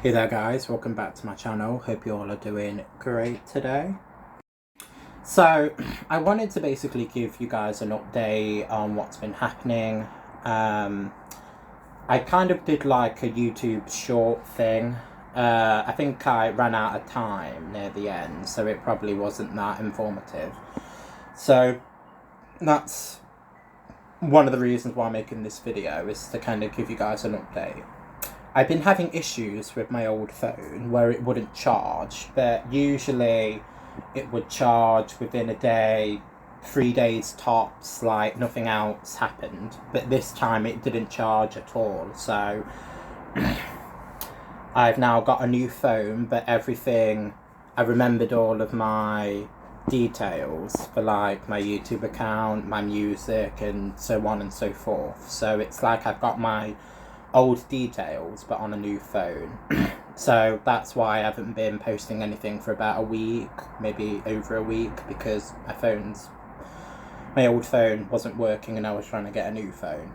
Hey there guys, welcome back to my channel. Hope you all are doing great today. So I wanted to basically give you guys an update on what's been happening. I kind of did like a YouTube short thing. I think I ran out of time near the end, so it probably wasn't that informative. So that's one of the reasons why I'm making this video, is to kind of give you guys an update. I've been having issues with my old phone where it wouldn't charge, but usually it would charge within a day, 3 days tops, like nothing else happened. But this time it didn't charge at all, so I've now got a new phone, but everything, I remembered all of my details for like my YouTube account, my music, and so on and so forth. So it's like I've got my old details but on a new phone. So that's why I haven't been posting anything for about a week, maybe over a week, because my old phone wasn't working and I was trying to get a new phone.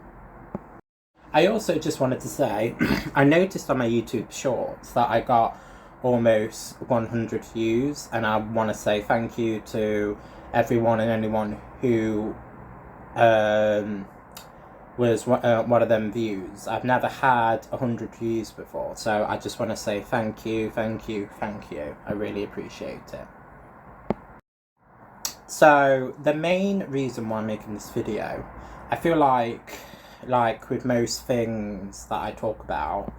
I also just wanted to say, I noticed on my YouTube shorts that I got almost 100 views, and I want to say thank you to everyone and anyone who was one of them views. I've never had 100 views before, so I just want to say thank you, thank you, thank you. I really appreciate it. So the main reason why I'm making this video, I feel like with most things that I talk about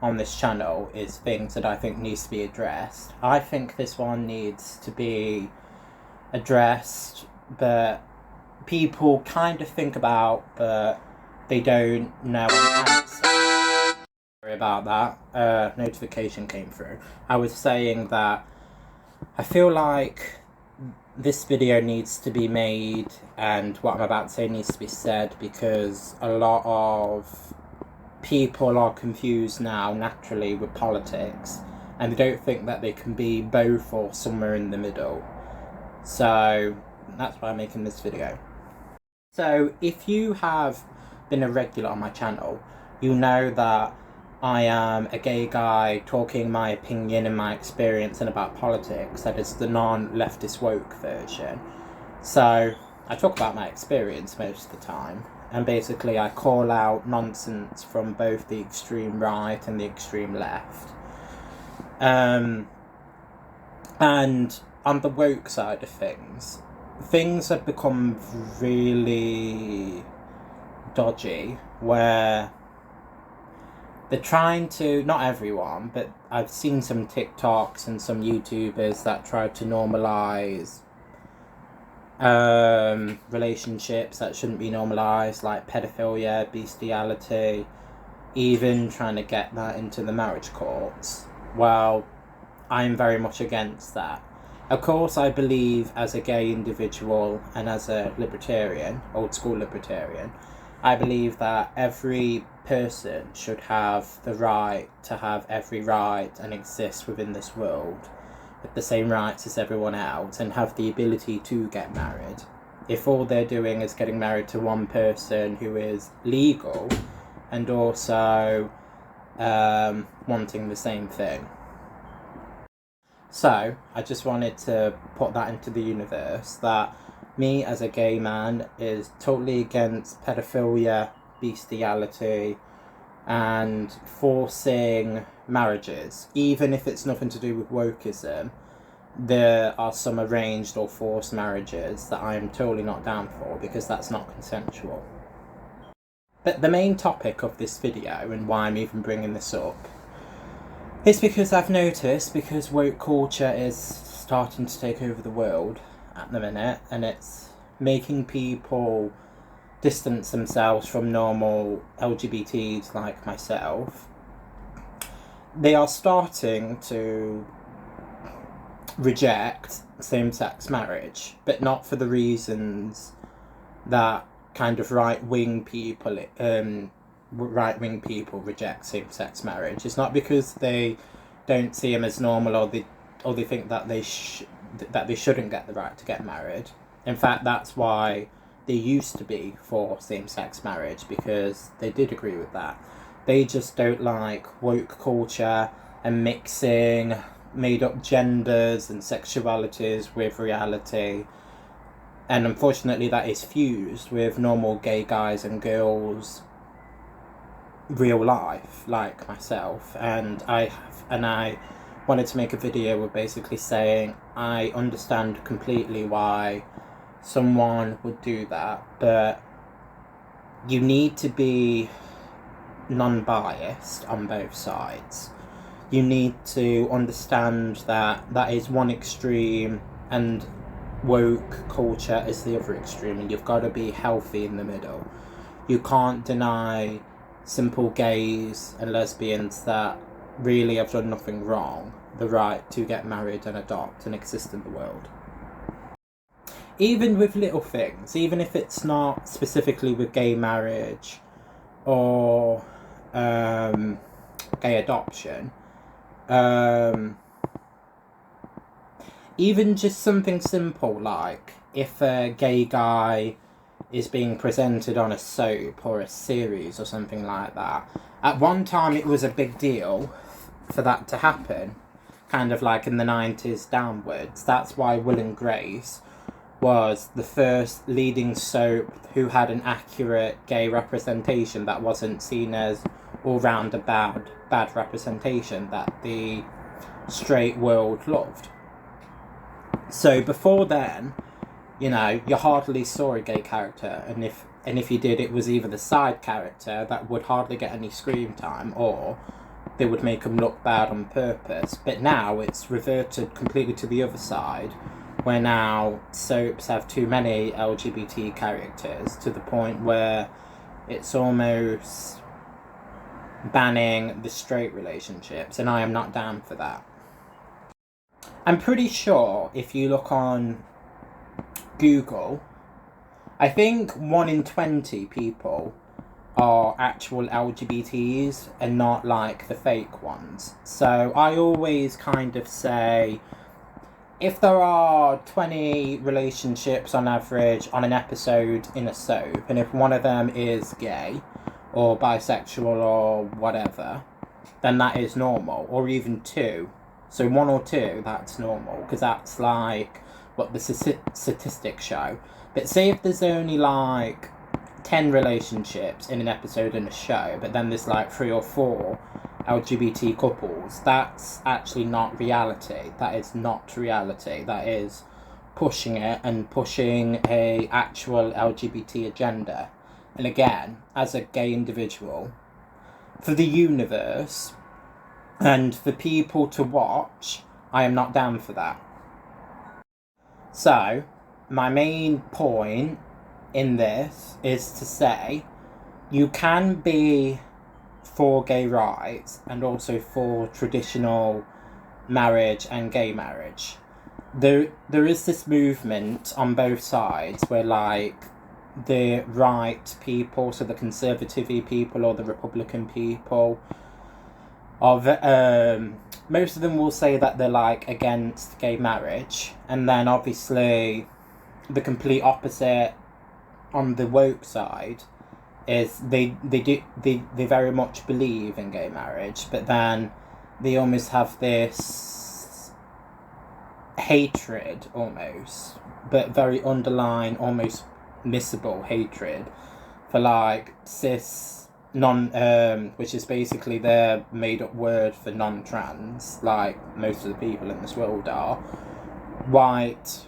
on this channel, is things that I think needs to be addressed. I think this one needs to be addressed, but people kind of think about, but they don't know an answer. Sorry about that. Notification came through. I was saying that I feel like this video needs to be made, and what I'm about to say needs to be said, because a lot of people are confused now naturally with politics, and they don't think that they can be both or somewhere in the middle. So that's why I'm making this video. So if you have been a regular on my channel, you know that I am a gay guy talking my opinion and my experience and about politics. That is the non-leftist woke version. So I talk about my experience most of the time, and basically I call out nonsense from both the extreme right and the extreme left. And on the woke side of things have become really dodgy, where they're trying to, not everyone, but I've seen some TikToks and some YouTubers that try to normalize relationships that shouldn't be normalized, like pedophilia, bestiality, even trying to get that into the marriage courts. Well, I'm very much against that. Of course, I believe as a gay individual and as a libertarian, old school libertarian, I believe that every person should have the right to have every right and exist within this world with the same rights as everyone else, and have the ability to get married. If all they're doing is getting married to one person who is legal and also wanting the same thing. So I just wanted to put that into the universe, that me as a gay man is totally against pedophilia, bestiality, and forcing marriages. Even if it's nothing to do with wokeism, there are some arranged or forced marriages that I am totally not down for, because that's not consensual. But the main topic of this video, and why I'm even bringing this up, it's because I've noticed, because woke culture is starting to take over the world at the minute, and it's making people distance themselves from normal LGBTs like myself. They are starting to reject same-sex marriage, but not for the reasons that kind of right-wing people reject same-sex marriage. It's not because they don't see them as normal, or they think that they shouldn't get the right to get married. In fact, that's why they used to be for same-sex marriage, because they did agree with that. They just don't like woke culture, and mixing made up genders and sexualities with reality. And unfortunately, that is fused with normal gay guys and girls, real life, like myself. And I wanted to make a video with basically saying I understand completely why someone would do that, but you need to be non-biased on both sides. You need to understand that that is one extreme and woke culture is the other extreme, and you've got to be healthy in the middle. You can't deny simple gays and lesbians that really have done nothing wrong the right to get married and adopt and exist in the world. Even with little things, even if it's not specifically with gay marriage or gay adoption, even just something simple like if a gay guy is being presented on a soap or a series or something like that. At one time it was a big deal for that to happen, kind of like in the 90s downwards. That's why Will and Grace was the first leading soap who had an accurate gay representation that wasn't seen as all-round a bad representation that the straight world loved. So before then, you know, you hardly saw a gay character, and if you did, it was either the side character that would hardly get any screen time, or they would make them look bad on purpose. But now it's reverted completely to the other side, where now soaps have too many LGBT characters to the point where it's almost banning the straight relationships, and I am not down for that. I'm pretty sure if you look on Google, I think 1 in 20 people are actual LGBTs and not like the fake ones. So I always kind of say, if there are 20 relationships on average on an episode in a soap, and if one of them is gay or bisexual or whatever, then that is normal. Or even 2. So 1 or 2, that's normal, because that's like what the statistics show. But say if there's only like 10 relationships in an episode in a show, but then there's like 3 or 4 LGBT couples, that's actually not reality. That is not reality. That is pushing it and pushing a actual LGBT agenda. And again, as a gay individual, for the universe and for people to watch, I am not down for that. So, my main point in this is to say, you can be for gay rights and also for traditional marriage and gay marriage. There is this movement on both sides where like the right people, so the conservative people or the Republican people, of most of them will say that they're like against gay marriage, and then obviously the complete opposite on the woke side is they very much believe in gay marriage, but then they almost have this hatred almost, but very underlying, almost missable hatred for like cis which is basically their made up word for non-trans, like most of the people in this world are white,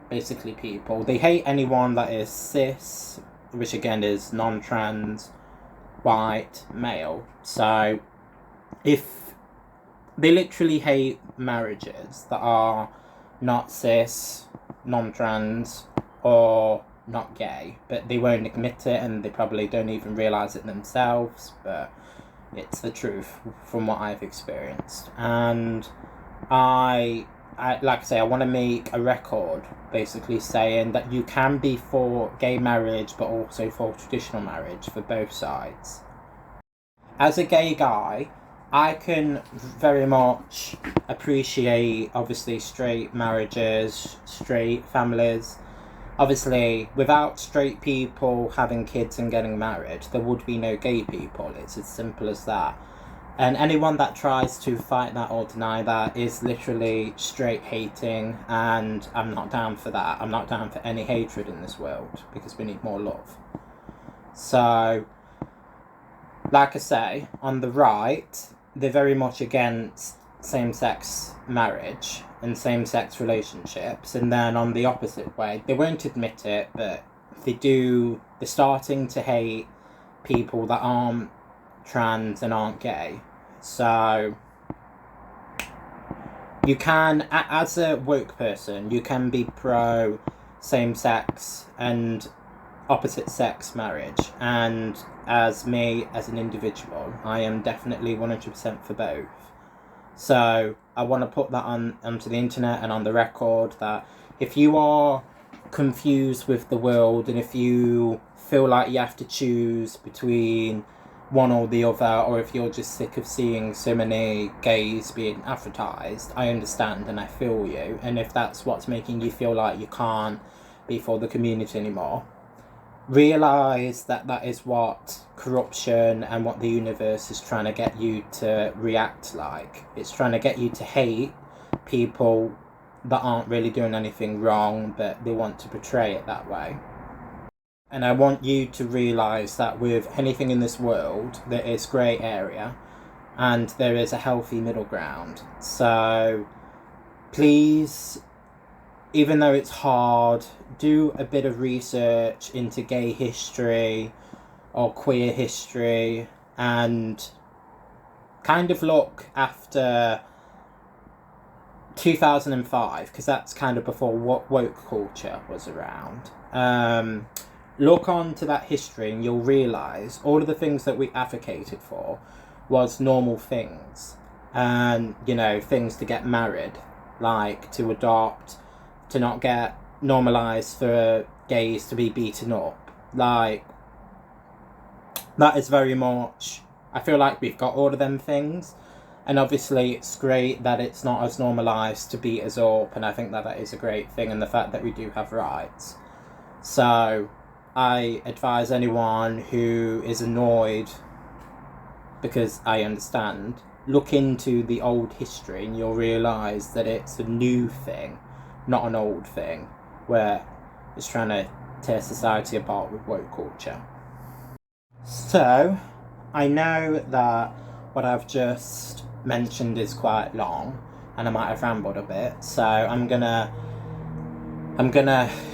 basically people. They hate anyone that is cis, which again is non-trans, white, male. So if they literally hate marriages that are not cis, non-trans, or not gay, but they won't admit it, and they probably don't even realise it themselves, but it's the truth from what I've experienced. And I like I say, I want to make a record basically saying that you can be for gay marriage but also for traditional marriage, for both sides. As a gay guy, I can very much appreciate obviously straight marriages, straight families. Obviously, without straight people having kids and getting married, there would be no gay people. It's as simple as that. And anyone that tries to fight that or deny that is literally straight hating, and I'm not down for that. I'm not down for any hatred in this world, because we need more love. So, like I say, on the right, they're very much against same-sex marriage and same-sex relationships, and then on the opposite way, they won't admit it, but they're starting to hate people that aren't trans and aren't gay. So you can, as a woke person, you can be pro same-sex and opposite-sex marriage, and as me, as an individual, I am definitely 100% for both. So I want to put that onto the internet and on the record, that if you are confused with the world, and if you feel like you have to choose between one or the other, or if you're just sick of seeing so many gays being advertised, I understand and I feel you. And if that's what's making you feel like you can't be for the community anymore, realise that that is what corruption and what the universe is trying to get you to react like. It's trying to get you to hate people that aren't really doing anything wrong, but they want to portray it that way. And I want you to realise that with anything in this world, there is grey area, and there is a healthy middle ground. So please, even though it's hard, do a bit of research into gay history or queer history, and kind of look after 2005, because that's kind of before woke culture was around. Look on to that history and you'll realise all of the things that we advocated for was normal things. And, you know, things to get married, like to adopt, to not get normalised for gays to be beaten up. Like, that is very much, I feel like we've got all of them things. And obviously it's great that it's not as normalised to beat us up, and I think that that is a great thing, and the fact that we do have rights. So I advise anyone who is annoyed, because I understand, look into the old history and you'll realise that it's a new thing, not an old thing, where it's trying to tear society apart with woke culture. So, I know that what I've just mentioned is quite long, and I might have rambled a bit, so I'm gonna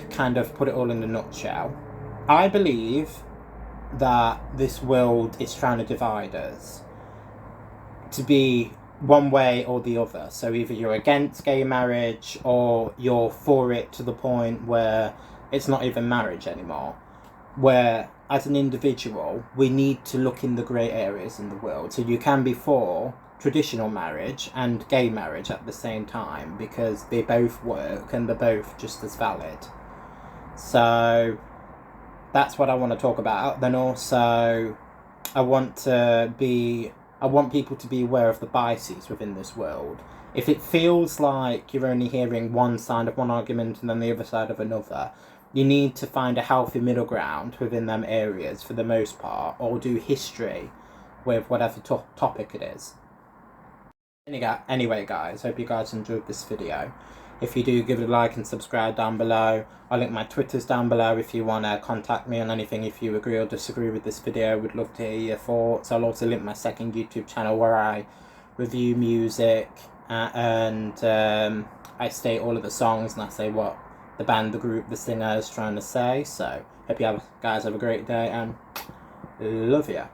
kind of put it all in a nutshell. I believe that this world is trying to divide us to be one way or the other. So either you're against gay marriage, or you're for it to the point where it's not even marriage anymore. Where, as an individual, we need to look in the grey areas in the world. So you can be for traditional marriage and gay marriage at the same time, because they both work and they're both just as valid. So that's what I want to talk about. Then also, I want people to be aware of the biases within this world. If it feels like you're only hearing one side of one argument and then the other side of another, you need to find a healthy middle ground within them areas for the most part, or do history with whatever topic it is. Anyway guys, hope you guys enjoyed this video. If you do, give it a like and subscribe down below. I'll link my Twitters down below if you want to contact me on anything. If you agree or disagree with this video, would love to hear your thoughts. I'll also link my second YouTube channel where I review music, and I state all of the songs and I say what the band, the group, the singer is trying to say. So hope you guys have a great day, and love ya.